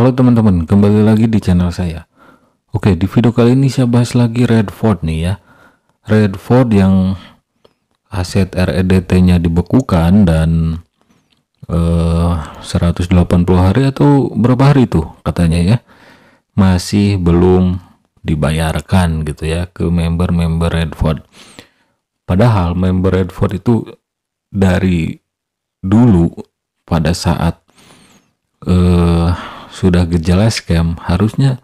Halo teman-teman, kembali lagi di channel saya. Oke, di video kali ini saya bahas lagi Redford nih ya. Redford yang aset REDT-nya dibekukan dan 180 hari atau berapa hari tuh katanya ya, masih belum dibayarkan gitu ya ke member-member Redford. Padahal member Redford itu dari dulu pada saat sudah gejala scam harusnya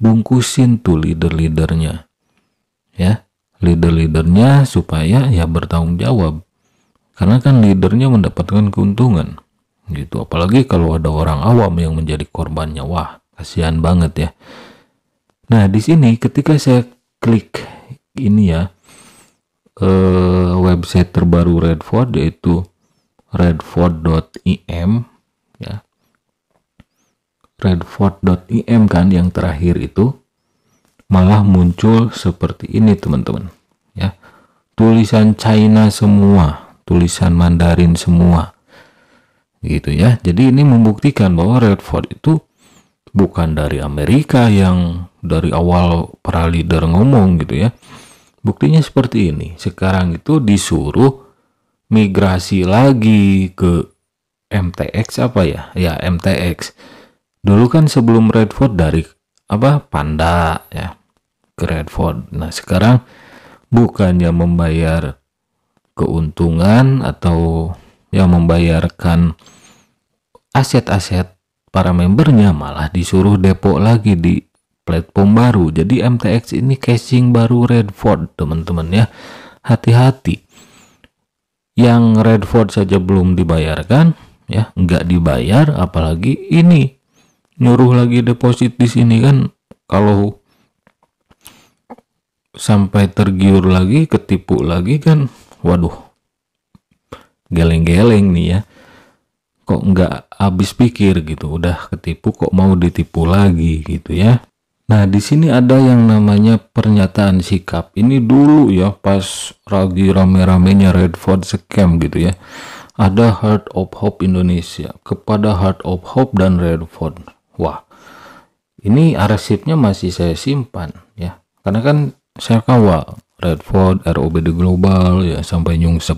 bungkusin tuh leader-leadernya ya, leader-leadernya supaya ya bertanggung jawab, karena kan leadernya mendapatkan keuntungan gitu. Apalagi kalau ada orang awam yang menjadi korbannya, wah kasihan banget ya. Nah di sini ketika saya klik ini ya, website terbaru Redford yaitu redford.im ya, redford.im kan yang terakhir itu, malah muncul seperti ini teman-teman ya, tulisan China semua, tulisan Mandarin semua gitu ya. Jadi ini membuktikan bahwa Redford itu bukan dari Amerika yang dari awal para leader ngomong gitu ya. Buktinya seperti ini, sekarang itu disuruh migrasi lagi ke MTX apa ya, MTX. Dulu kan sebelum Redford dari Panda ya ke Redford. Nah sekarang bukannya membayar keuntungan atau membayarkan aset-aset para membernya, malah disuruh depo lagi di platform baru. Jadi MTX ini casing baru Redford teman-teman ya, hati-hati. Yang Redford saja belum dibayarkan ya, nggak dibayar apalagi ini nyuruh lagi deposit di sini kan. Kalau sampai tergiur lagi, ketipu lagi kan, waduh geleng-geleng nih ya, kok nggak habis pikir gitu, udah ketipu kok mau ditipu lagi gitu ya. Nah di sini ada yang namanya pernyataan sikap. Ini dulu ya pas lagi rame-ramenya Redford scam gitu ya, ada Heart of Hope Indonesia kepada Heart of Hope dan Redford. Wah ini arsipnya masih saya simpan ya, karena kan saya kawal Redford, ROBD Global ya sampai nyungsep.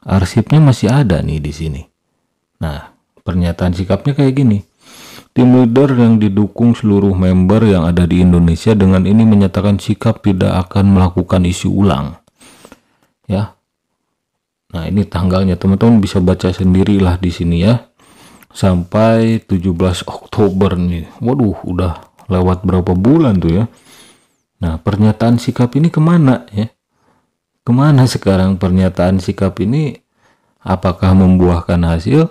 Arsipnya masih ada nih di sini. Nah, pernyataan sikapnya kayak gini. Tim leader yang didukung seluruh member yang ada di Indonesia dengan ini menyatakan sikap tidak akan melakukan isi ulang. Ya. Nah, ini tanggalnya teman-teman bisa baca sendirilah di sini ya. Sampai 17 Oktober nih. Waduh, udah lewat berapa bulan tuh ya. Nah, pernyataan sikap ini kemana ya? Kemana sekarang pernyataan sikap ini? Apakah membuahkan hasil?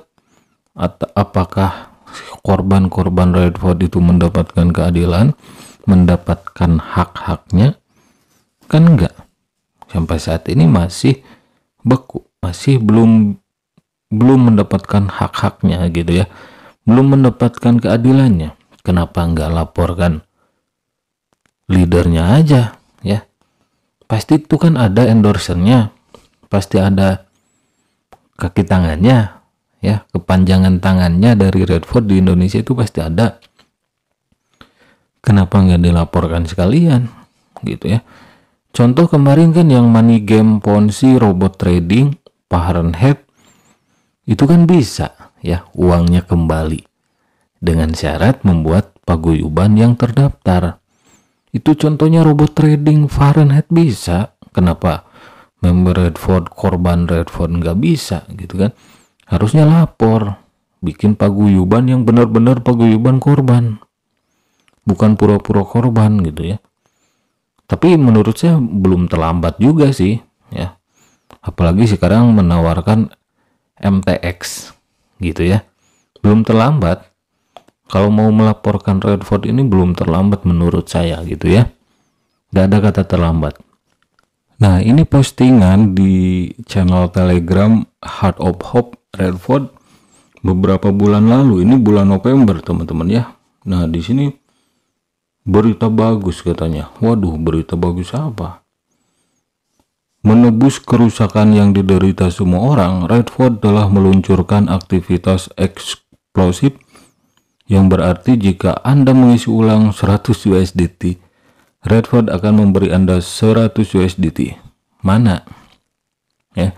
Atau apakah korban-korban Redford itu mendapatkan keadilan? Mendapatkan hak-haknya? Kan enggak. Sampai saat ini masih beku. Masih belum mendapatkan hak-haknya gitu ya, belum mendapatkan keadilannya. Kenapa nggak laporkan leadernya aja ya? Pasti itu kan ada endorsernya, pasti ada kaki tangannya ya, kepanjangan tangannya dari Redford di Indonesia itu pasti ada. Kenapa nggak dilaporkan sekalian gitu ya? Contoh kemarin kan yang money game Ponzi, robot trading, Fahrenheit, itu kan bisa ya uangnya kembali dengan syarat membuat paguyuban yang terdaftar. Itu contohnya robot trading Fahrenheit bisa. Kenapa member Redford, korban Redford nggak bisa gitu kan? Harusnya lapor, bikin paguyuban yang benar-benar paguyuban korban, bukan pura-pura korban gitu ya. Tapi menurut saya belum terlambat juga sih ya, apalagi sekarang menawarkan MTX gitu ya, belum terlambat. Kalau mau melaporkan Redford ini belum terlambat menurut saya gitu ya, gak ada kata terlambat. Nah ini postingan di channel Telegram Heart of Hope Redford beberapa bulan lalu, ini bulan November teman-teman ya. Nah di sini berita bagus katanya. Waduh, berita bagus apa? Menebus kerusakan yang diderita semua orang, Redford telah meluncurkan aktivitas eksplosif yang berarti jika Anda mengisi ulang 100 USDT, Redford akan memberi Anda 100 USDT. Mana? Ya.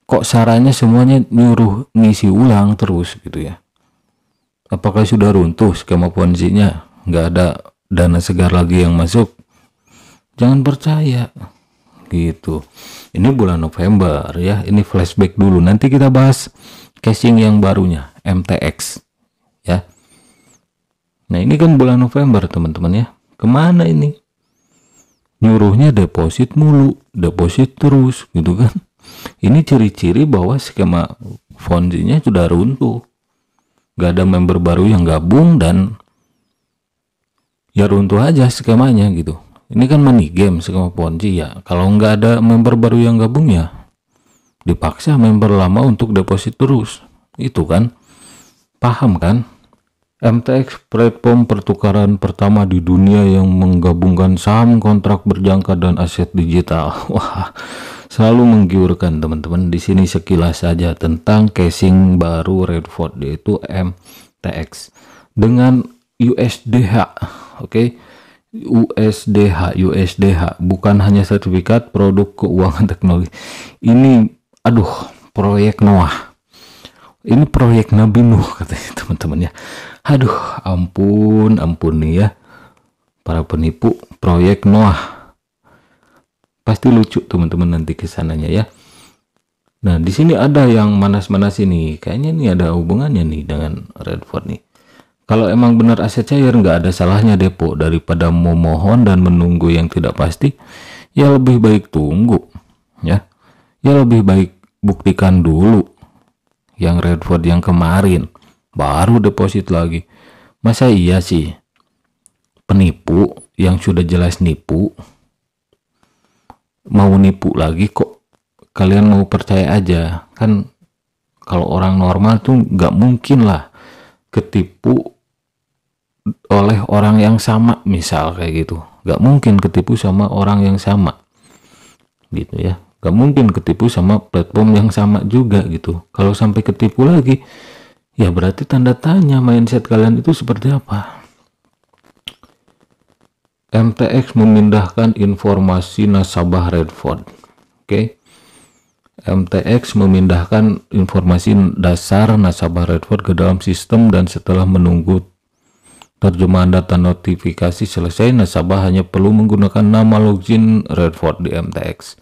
Kok sarannya semuanya nyuruh ngisi ulang terus gitu ya? Apakah sudah runtuh skema Ponzi-nya? Nggak ada dana segar lagi yang masuk? Jangan percaya gitu. Ini bulan November ya, ini flashback dulu. Nanti kita bahas casing yang barunya, MTX ya. Nah ini kan bulan November teman-teman ya. Kemana ini? Nyuruhnya deposit mulu, deposit terus gitu kan. Ini ciri-ciri bahwa skema Ponzi-nya sudah runtuh. Gak ada member baru yang gabung dan ya runtuh aja skemanya gitu. Ini kan money game skema Ponzi ya. Kalau nggak ada member baru yang gabung ya dipaksa member lama untuk deposit terus. Itu kan. Paham kan? MTX platform pertukaran pertama di dunia yang menggabungkan saham, kontrak berjangka dan aset digital. Wah, selalu menggiurkan teman-teman. Di sini sekilas saja tentang casing baru Redford yaitu MTX dengan USDH. Oke. USDH bukan hanya sertifikat produk keuangan teknologi. Ini proyek Noah. Ini proyek Nabi Nuh katanya teman-teman ya. Aduh, ampun nih ya. Para penipu proyek Noah. Pasti lucu teman-teman nanti kesananya ya. Nah, di sini ada yang manas-manas ini. Kayaknya nih ada hubungannya nih dengan Redford nih. Kalau emang benar aset cair, nggak ada salahnya depo daripada memohon dan menunggu yang tidak pasti. Ya lebih baik tunggu, ya. Ya lebih baik buktikan dulu yang Redford yang kemarin, baru deposit lagi. Masa iya sih penipu yang sudah jelas nipu, mau nipu lagi kok kalian mau percaya aja? Kan kalau orang normal tuh nggak mungkin lah ketipu oleh orang yang sama, misal kayak gitu. Gak mungkin ketipu sama orang yang sama gitu ya. Gak mungkin ketipu sama platform yang sama juga gitu. Kalau sampai ketipu lagi ya berarti tanda tanya mindset kalian itu seperti apa. MTX memindahkan informasi nasabah Redford. Oke. MTX memindahkan informasi dasar nasabah Redford ke dalam sistem dan setelah menunggu terjemahan data notifikasi selesai, nasabah hanya perlu menggunakan nama login Redford di MTX.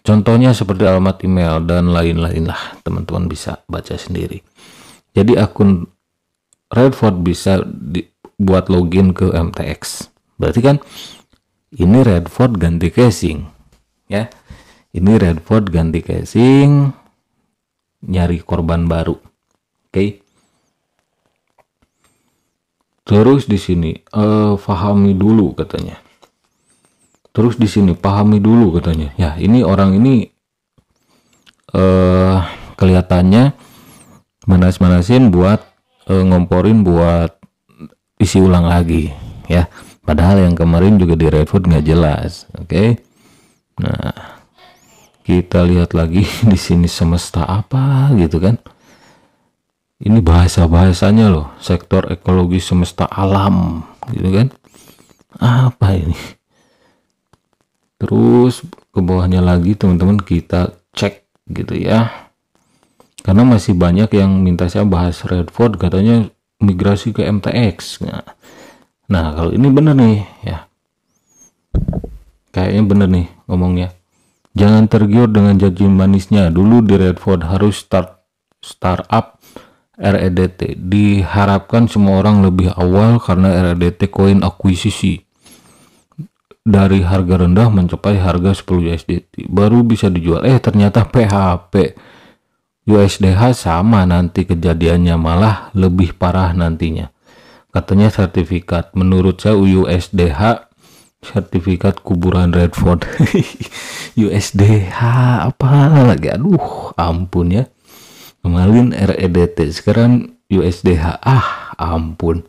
Contohnya seperti alamat email dan lain-lain lah, teman-teman bisa baca sendiri. Jadi akun Redford bisa dibuat login ke MTX. Berarti kan ini Redford ganti casing ya. Ini Redford ganti casing, nyari korban baru. Oke. Terus di sini pahami dulu katanya. Terus di sini pahami dulu katanya. Ya, ini orang ini kelihatannya manas-manasin buat ngomporin buat isi ulang lagi ya. Padahal yang kemarin juga di Redford nggak jelas. Oke. Nah, kita lihat lagi di sini semesta apa gitu kan. Ini bahasa-bahasanya loh, sektor ekologi semesta alam gitu kan. Apa ini? Terus ke bawahnya lagi teman-teman kita cek gitu ya. Karena masih banyak yang minta saya bahas Redford, katanya migrasi ke MTX. Nah kalau ini bener nih ya. Kayaknya bener nih ngomongnya. Jangan tergiur dengan janji manisnya. Dulu di Redford harus startup REDT. Diharapkan semua orang lebih awal karena REDT koin akuisisi dari harga rendah mencapai harga 10 USDT baru bisa dijual. Ternyata PHP USDH sama nanti kejadiannya, malah lebih parah nantinya. Katanya sertifikat, menurut saya USDH sertifikat kuburan Redford. USDH apa lagi, aduh ampun ya. Kemarin REDT, sekarang USDH. Ampun.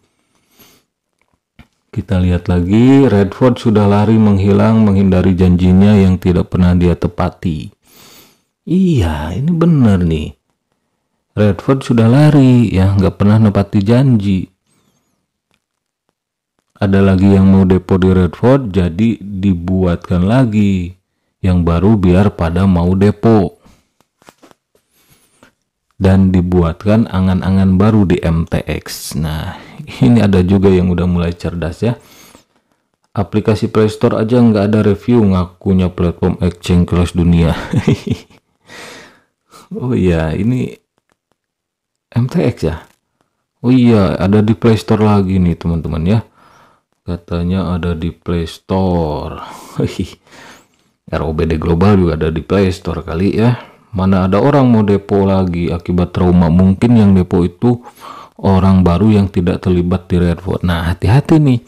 Kita lihat lagi, Redford sudah lari menghilang menghindari janjinya yang tidak pernah dia tepati. Iya, ini benar nih. Redford sudah lari ya, nggak pernah nepati janji. Ada lagi yang mau depo di Redford, jadi dibuatkan lagi yang baru biar pada mau depo. Dan dibuatkan angan-angan baru di MTX. Nah, ini ada juga yang udah mulai cerdas ya. Aplikasi Play Store aja nggak ada review, ngakunya platform exchange kelas dunia. Oh iya, ini MTX ya. Oh iya, ada di Play Store lagi nih teman-teman ya. Katanya ada di Play Store. ROBD Global juga ada di Play Store kali ya. Mana ada orang mau depo lagi akibat trauma. Mungkin yang depo itu orang baru yang tidak terlibat di Redford. Nah, hati-hati nih.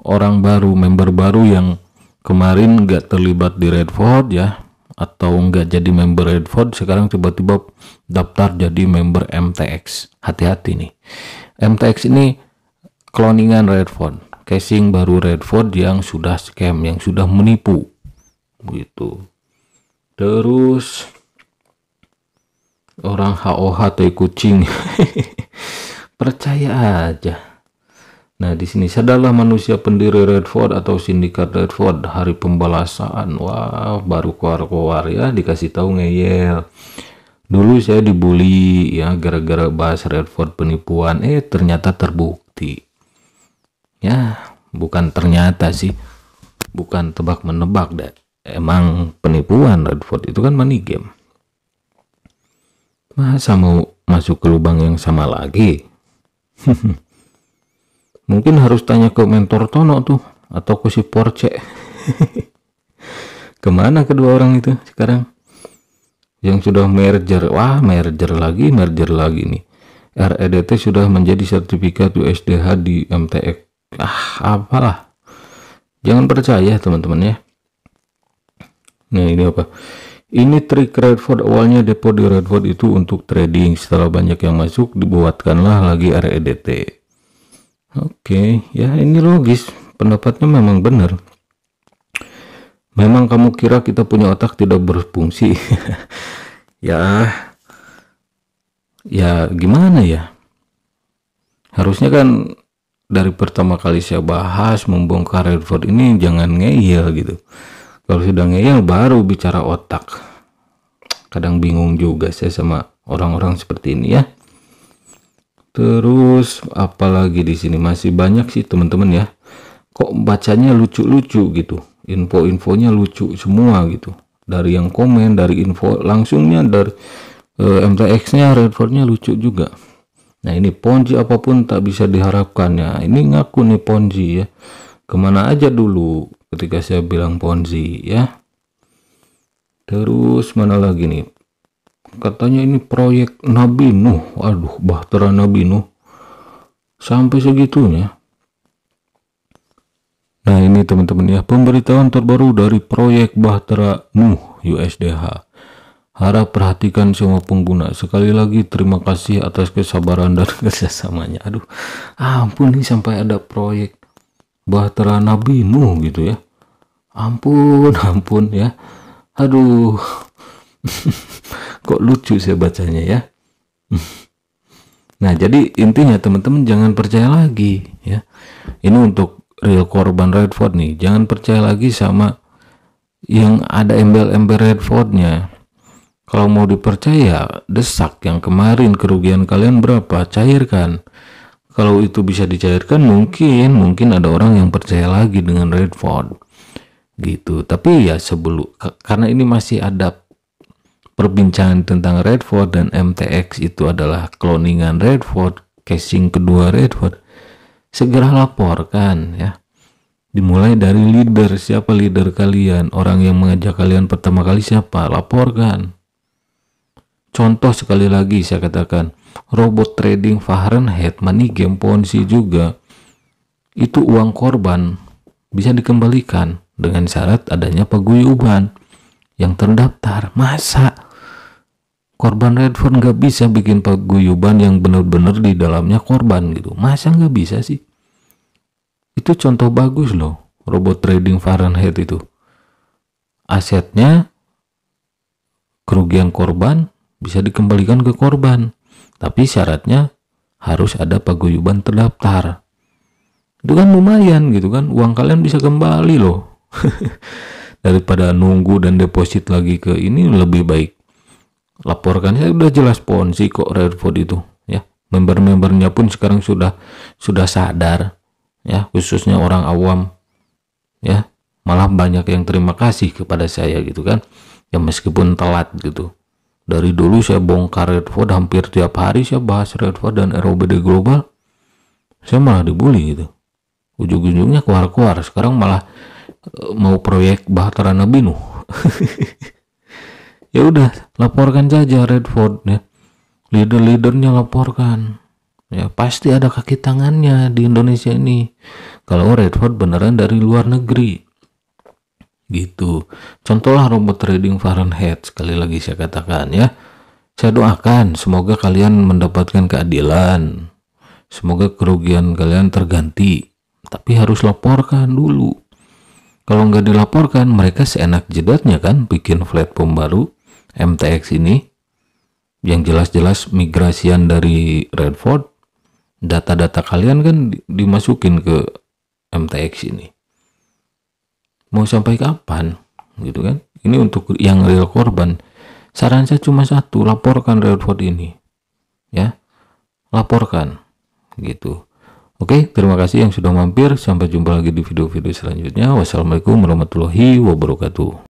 Orang baru, member baru yang kemarin nggak terlibat di Redford ya, atau nggak jadi member Redford, sekarang tiba-tiba daftar jadi member MTX. Hati-hati nih. MTX ini cloningan Redford, casing baru Redford yang sudah scam, yang sudah menipu gitu. Terus orang HOH tai kucing. Percaya aja. Nah, di sini sadarlah manusia pendiri Redford atau sindikat Redford, hari pembalasan. Wah, baru keluar-keluar ya, dikasih tahu ngeyel. Dulu saya dibully ya gara-gara bahas Redford penipuan, ternyata terbukti. Ya, bukan ternyata sih. Bukan tebak-menebak deh. Emang penipuan Redford itu kan money game. Masa mau masuk ke lubang yang sama lagi? Mungkin harus tanya ke mentor Tono tuh, atau ke si Porce. Kemana kedua orang itu sekarang? Yang sudah merger, wah merger lagi nih. REDT sudah menjadi sertifikat USDH di MTX. Apalah. Jangan percaya teman-teman ya. Nah, ini apa? Ini trik Redford, awalnya depo di Redford itu untuk trading. Setelah banyak yang masuk, dibuatkanlah lagi REDT. Oke, ya ini logis. Pendapatnya memang benar. Memang kamu kira kita punya otak tidak berfungsi? Ya gimana ya? Harusnya kan dari pertama kali saya bahas membongkar Redford ini jangan ngeyel gitu. Kalau sudah ngeyel baru bicara otak. Kadang bingung juga saya sama orang-orang seperti ini ya. Terus apalagi di sini masih banyak sih teman-teman ya. Kok bacanya lucu-lucu gitu. Info-infonya lucu semua gitu. Dari yang komen, dari info langsungnya dari MTX-nya, Redford-nya lucu juga. Nah, ini Ponzi apapun tak bisa diharapkan ya. Ini ngaku nih Ponzi ya. Kemana aja dulu ketika saya bilang Ponzi ya. Terus mana lagi nih? Katanya ini proyek Nabi Nuh. Aduh, bahtera Nabi Nuh sampai segitunya. Nah, ini teman-teman ya, pemberitahuan terbaru dari proyek bahtera Nuh USDH. Harap perhatikan semua pengguna. Sekali lagi terima kasih atas kesabaran dan kerjasamanya. Aduh, ampun nih sampai ada proyek bahtera Nabi Nuh gitu ya. Ampun ya. Aduh. Kok lucu saya bacanya ya. Nah, jadi intinya teman-teman jangan percaya lagi ya. Ini untuk real korban Redford nih. Jangan percaya lagi sama yang ada embel-embel Redfordnya. Kalau mau dipercaya, desak yang kemarin kerugian kalian berapa, cairkan. Kalau itu bisa dicairkan, mungkin ada orang yang percaya lagi dengan Redford gitu. Tapi ya sebelum, karena ini masih ada perbincangan tentang Redford dan MTX itu adalah cloningan Redford, casing kedua Redford, segera laporkan ya. Dimulai dari leader, siapa leader kalian, orang yang mengajak kalian pertama kali siapa, laporkan. Contoh sekali lagi saya katakan, robot trading Fahrenheit, money game, Ponzi juga, itu uang korban bisa dikembalikan dengan syarat adanya paguyuban yang terdaftar. Masa korban Redford nggak bisa bikin paguyuban yang benar-benar di dalamnya korban gitu? Masa nggak bisa sih? Itu contoh bagus loh, robot trading Fahrenheit itu. Asetnya kerugian korban bisa dikembalikan ke korban. Tapi syaratnya harus ada paguyuban terdaftar. Itu kan lumayan gitu kan, uang kalian bisa kembali loh. Daripada nunggu dan deposit lagi ke ini, lebih baik laporkan. Saya udah jelas ponzi kok Redford itu ya. Member-membernya pun sekarang sudah sadar ya, khususnya orang awam ya. Malah banyak yang terima kasih kepada saya gitu kan. Ya meskipun telat gitu. Dari dulu saya bongkar Redford, hampir tiap hari saya bahas Redford dan ROBD Global. Saya malah dibully gitu. Ujung-ujungnya keluar-keluar. Sekarang malah mau proyek Bahtera Nabinu. Ya udah, laporkan saja Redford ya. Leader-leadernya laporkan. Ya pasti ada kaki tangannya di Indonesia ini. Kalau Redford beneran dari luar negeri. Gitu. Contohlah robot trading Fahrenheit, sekali lagi saya katakan ya. Saya doakan semoga kalian mendapatkan keadilan. Semoga kerugian kalian terganti. Tapi harus laporkan dulu. Kalau nggak dilaporkan, mereka seenak jedatnya kan bikin platform baru MTX ini yang jelas-jelas migrasian dari Redford. Data-data kalian kan dimasukin ke MTX ini. Mau sampai kapan gitu kan? Ini untuk yang real korban. Saran saya cuma satu, laporkan Redford ini ya, laporkan gitu. Oke, terima kasih yang sudah mampir. Sampai jumpa lagi di video-video selanjutnya. Wassalamualaikum warahmatullahi wabarakatuh.